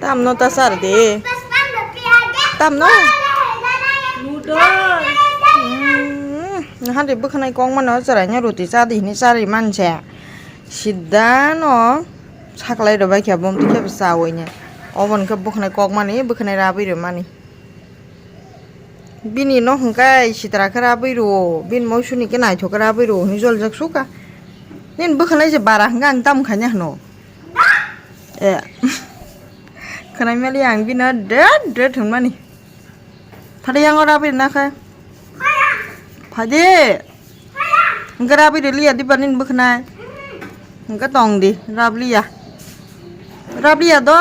Tamno tasar de. Tamno. Hadi bukanai kong mana caranya roti sadi ini cari manca. Sidano saklai dobai kia bom tiga besawainya. Oven ke bukanai kong mana bukanai rabi de mani. Bini no hengkai citra kerabi ro. Bin mau suni kena itu kerabi ro. Ni jual jak suka. Nin bukanai je barang ngang tam kanya no. Kena meli yang bina dead mani. Pada yang orang rabi nak kan? Pada. Enggak rabi de lihat di banin bukanai. Enggak tong di rabli ya. Rabli ya do.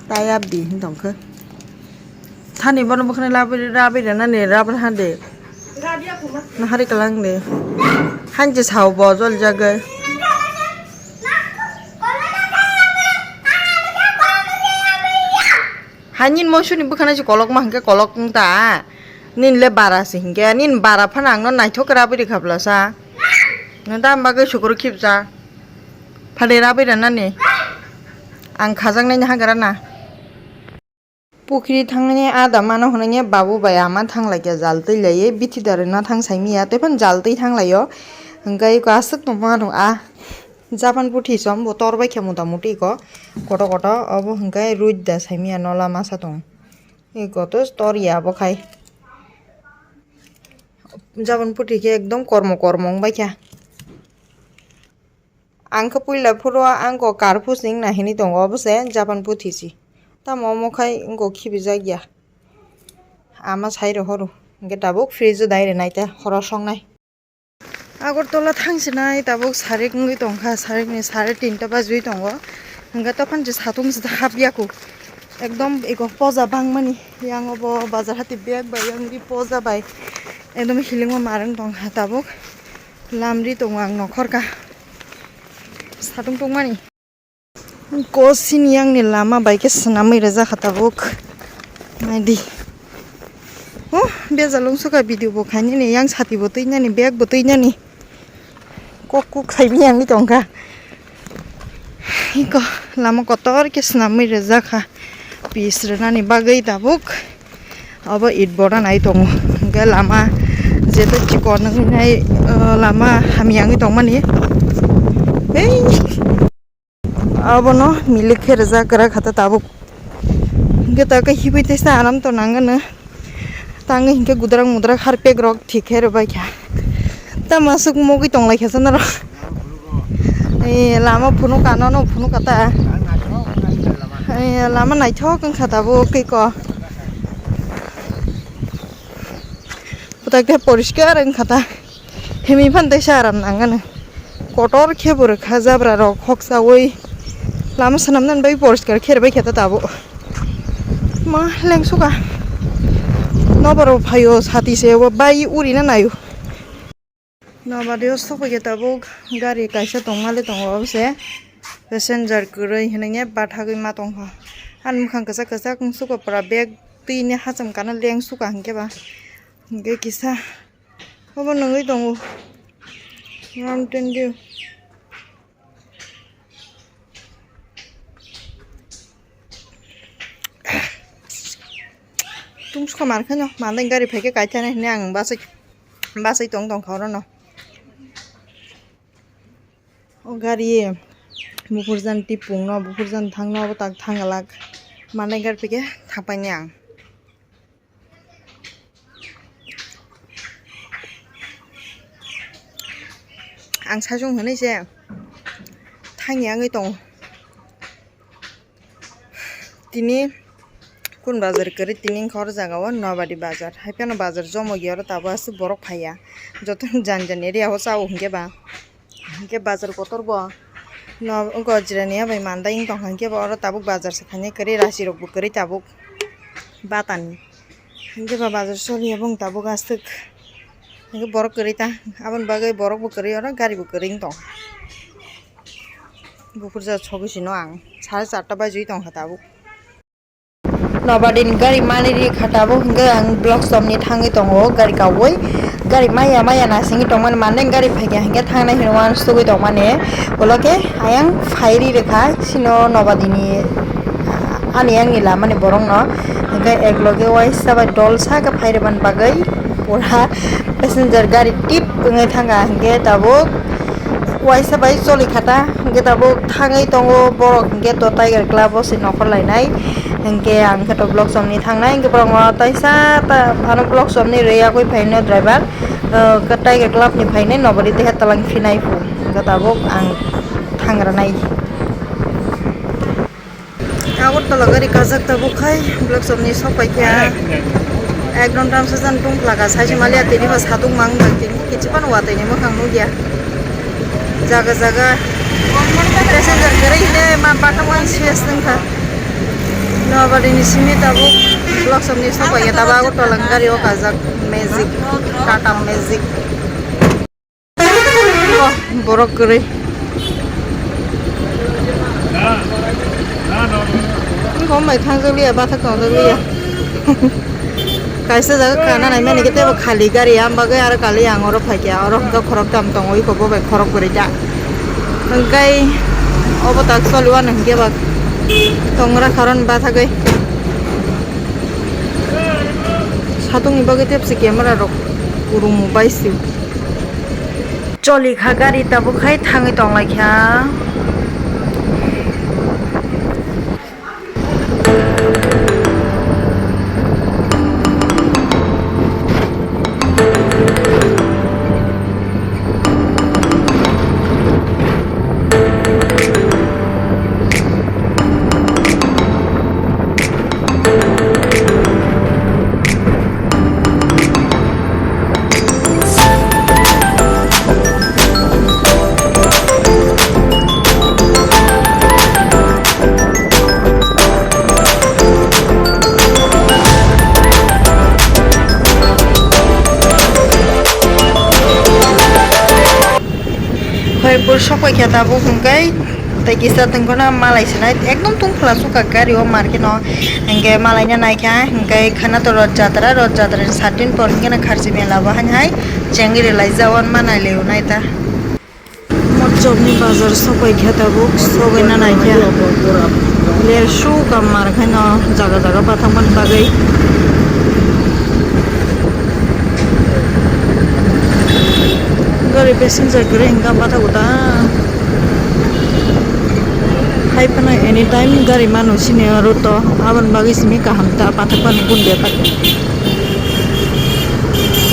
Tayap di tong ke. Thani baru bukanai rabi de nani rabi hande. Nah hari kelang de. Hanje saw bozol jaga. Hanin mau suni bukan aja kolok mah ke kolok ta. Nin le bara sih hingga nin bara panang non naik thok rabi di kablasa. Nanti ambaga syukur kipsa. Pada rabi dan nani. Ang kazang nanya hagarana. Pukiri tangannya ada mana honanya babu bayama tang lagi jalti lagi biti dari na tang saimi ya. Tapi jalti tang layo. Hingga iku asik nomor Japan puthi som botor bai khe motamuti ko koto abo hingkai ruid da saimia nola masa tong e goto story abo khai Japan puthi ke ekdom kormo bai kya angko puila phuro angko karpu sing na hini tong obose Japan puthi si ta momo khai ngo khibija gya ama sairo horu nge tabuk fridge daire naita horo songnai Agartala thangsinai tabuk sarik ngui tongkha sarik ni 3:30 bajui tongo hingga tokhan je satung sida habyaku ekdom ego poza bangmani yang obo bazar hati bag bai yang di poza bai ekdom hilingma marang tongkha tabuk lamri tongwang nokhorka satung tongmani kosin yang ni lama bai ke sanamai raja khatabuk madi bezalong suka video bokhani ni yang sati botoi ni bag botoi ni kok saimi yang itu enggak iko lama kotor ke senamai rezaka pisrena ni bagai tabuk aba it bora nai tong enggak lama jeta cikon nai lama hami yang itu mani aba no milik rezaka kata tabuk enggak tak hibi tesa aram to nangan tangi hingga gudrang mudra harpe grok thiker bai kya ta masuk mogi tong lai khasana ro lama phunu kanono phunu kata lama nai thok kan khata bo ke ko putak ke poriskar kan khata hemi phan te saram nangan kotor khebur khajabra ro khoksa oi lama sanam nan bai poriskar kher bai khata tabo ma lengsuka Nobaro payo hati sewa bayi uri na nayo. Nobody stop kita buk gari kaisa tongmale tongwa se passenger kurai hinanya bathagui ma tongha. An mukhang kasa kung suka para bag tini hacham kana leng suka hangke ba. Hingke kisa. Obo nungui tongu. Mountain Dew. Tung suka marka no maling gari pheke kaita ne ang basai tong khawro no o gari bufurjan tipung no bufurjan thang no tak thangalak maling gari pheke thapai ne ang sajung hone se thangyang ei tong tini kun bazar kari tining khor jaga o nobadi bazar haipano bazar jomo giyor tabo asu borok phaya jotun jan area ho saw hingke ba hingke bazar kotor bo no gojrani bai manda ing tong hingke ba oro tabuk bazar se khane kari rasi rok bukari tabuk batani hingke ba bazar soli ebong tabuk asuk hingke borok kari ta abon bagai borok bukari oro gari bukari tong bupurja chobisi no ang 4:30 bajui tong tabuk Nobody gari mani ri khatabo hingga ang blok somni thangi tongo gari kawoi gari maya na singi tongman mane gari phagya hingga thangnai hinwan stugui tongmane oloke ayang phairi rekha sino nobadini ani angni lamani borongno hingga ekloge waisa ba dol saka phaireban bagai pura passenger gari tip ngai thanga hingga tabuk waisa bai choli khata hingga tabuk thangai tongo borok hingga to tiger club o si nokor lainai hingga ang khato blok somni thangnai hingga borong taisa ta phano blok somni reya koi phaino driver ke tiger club ni phainai nobari teha talang phinai pu hingga tabuk ang thangra nai Agartala gari kajak tabuk khai blok somni sopai kya ek ঘন্টা sejan tung plaga saisi malia tini ba sadung mang tini kichipan watai ni mokhang nugia jaga jaga passenger gari hine ma patamang sias tengka nobody ni simi tabuk blok somni sopai ya taba Agartala gari o kajak magic Tata magic oh borok gari không mày thang dữ liệt ba thằng còn dữ liệt kaisa jaga kana nai mane kete khali gari am bagai ar kali ang oro phakya oro ga khorok tam tong oi ko bo bai khorok kori ja ngai obo tak solwan hingge bak tongra karon ba thagai satung ni bagai tepsi camera rok urung mobile si choli kha gari tabu khai thangai tong lai kha Pur sopai kya tabu hinggai tai kisa tengkona malai sinai ekdom tungpla suka gari o market no hinggai malainya naikya hinggai khana to rod jatra 7 din por hingga na kharchi mela bahan hai chengire lai jawan manai leu naita mojobni bazar sopai kya tabu sogai na naikya ler shu kam mar khana jaga jaga pathangman bagai gari passenger gari hingga mata guta hai pana anytime gari manu sini roto aban bagi simi kaham ta pathapan gun dia tak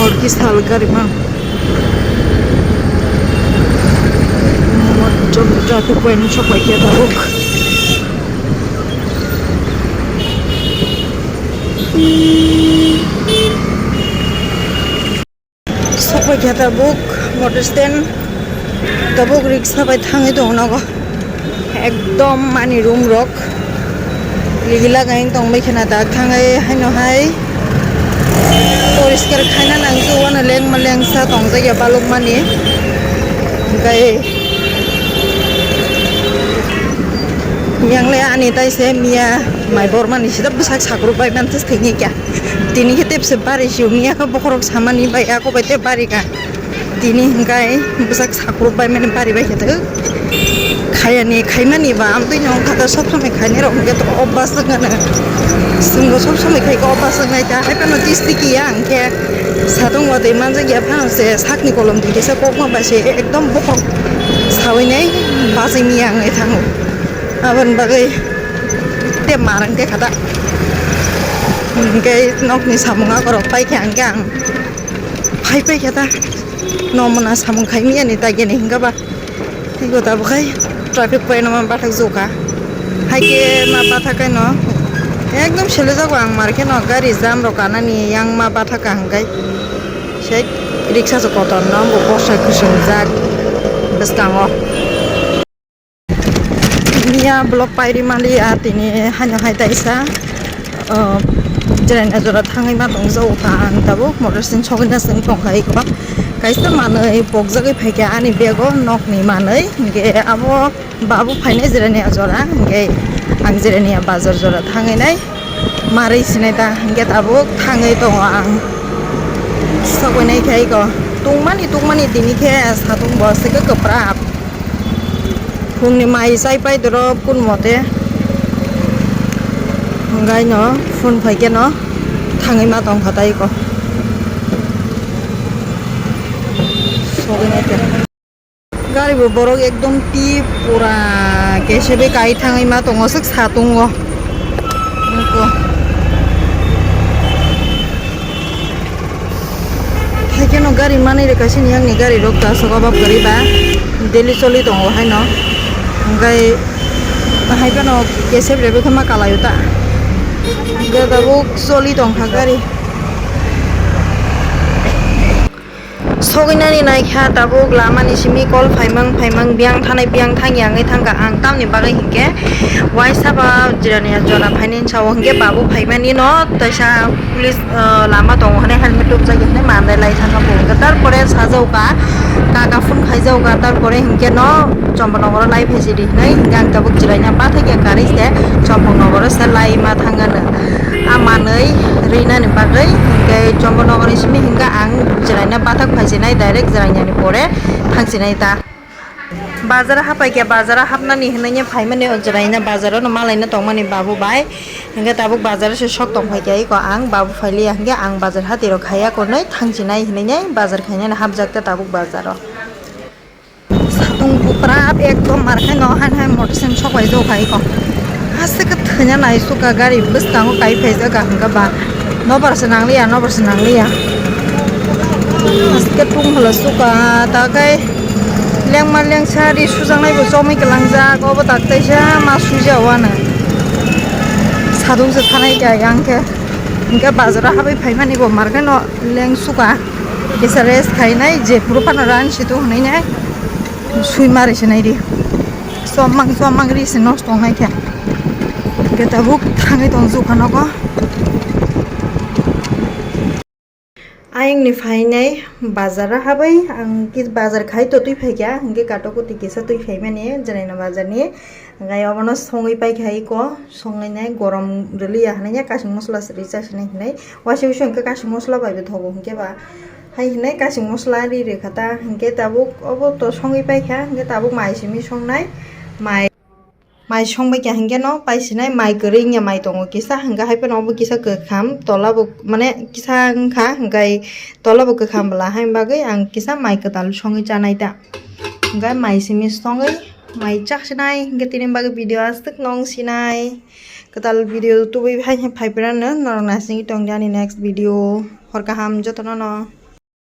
और किस हाल गरी man motor traffic point sopai kya tabuk sopai kya tabuk motor stand tabuk rickshaw bai thangai dong nago ekdom mani room rok ligila gaing tong bai khana dak thangai haino hai poriskar khaina nangju wana leng maleng sa tong jaya baluk mani gai yang le ani tai se mia mai bor mani sida besak sakru bai mantis thingi kya tini ketep se bari siu mia ka bokhorok samani bai ako bai te bari ka tini gai besak sakru bai mani bari bai khata khayani khaimani ba am tui nyong khata sob samai khaini ro nge to obas ngana singo sob samai khai ko obas ngai ta ai pano tisti ki yang ke satung wa de manja ya phan se sakni kolom di se pok ma ba se ekdom bokhok sawai nei ba se mi yang ai thango aban bagai te marang te khata ngai nok ni samunga ko pai kyang kyang pai pai khata nomona samung khai mi ani ta ge ni hinga ba Tigo tabu kai traffic point ma bathak joka hai ke ma bathakai no ekdom shele jago ang marke no gari jam ro kanani yang ma bathaka hangai sei rickshaw so koton no bo bosa kusung jak bestango niya blok pairi mali atini hanyo hai taisa jeren ajora thangai ma tong jau kan tabu motor sin chogna sing tong khai ko kaisa manai pokjagai phaikya ani bego nokni manai ge abo babu phainai jirani ajora ge ang jirani bazar jora thangai nai marai sinai ta ge abo thangai tong ang Sokwenai kai ko tungmani tini ke satung bose ke keprap hungni mai sai pai dro pun mote ngai no phun phai ke no thangai ma tong khatai ko sokwenai ke gari bo borok ekdom pi pura kesebe kai thangai ma tong osuk satung o ko Haikeno gari mana ini kasih yang nih gari dokter sekolah beri ba daily soli tonggo hai no ngai haikeno kesep rebe kema kala yuta ngai tabuk soli tong gari sogina ni naik ha tabuk lama ni simi kol faimang biang thang yang thangga ang tam ni bagai hingke wai saba jirani jora finance aw hingke babu faiman ni no taisa police lama tong hane helmet tuk jagi hane mandai lai thanga bo tarpore sajauka kaka phun khaijauka tarpore hingke no Champangnagar lai phesidi nai gang tabuk jiranya pathai ke garis de Champangnagar se lai ma thangana amanai rina ni bagai hingke Champangnagar simi hingga ang jiranya pathak phaisinai direct jiranya ni pore thangsinai ta bazar hapai ke bazar hapna ni hinanya phaimani jiranya bazar no malai na tongmani babu bai hingga tabuk bazar se sok tong phai ke ko ang babu phaili hingga ang bazar hatiro khaya ko nai thangsinai hinanya bazar khaina na habjakta tabuk bazar satung puprap ekdom markhai no han motorsen sokai jo khai ko hase ka thanya nai suka gari bustang kai phaiza ga hingga ba nobar se nanglia Asket pung halo suka takai leng sari sujang nai bo somai kelangja ko bo taktai sha ma suja wana sadung se thanai ka yang ke hingga bazara habai phaimani bo marga no leng suka bisares khainai je puru panaran situ hunai nai sui mari senai ri somang ri se nos tong hai kya kita buk thangai tong su khana ko Aing ni fainai bazar habai ang kis bazar khai to tui phaikya hingge kato ko tikisa tui phaimani janai na bazar ni ngai obono songai pai khai ko songai nai gorom rili hanai kasing mosla richa sinai hinai washing machine ka kasing mosla bai thobo hingke ba hai hinai kasing mosla ri re khata hingke tabuk obo to songai pai kha hingke tabuk mai simi songnai mai songbai kya hingke no paisinai mai gring ya mai tongo kisa hingga hai pe no bo kisa kekham tola bo mane kisa ngkha hinggai tola bo kekham bala hai bagai ang kisa mai ketal songai chanai ta hingga mai simi songai mai chak sinai hingga tinin bagai video astuk nong sinai ketal video tu bai hai pran no nang nasing tong jani next video hor kaham jotono no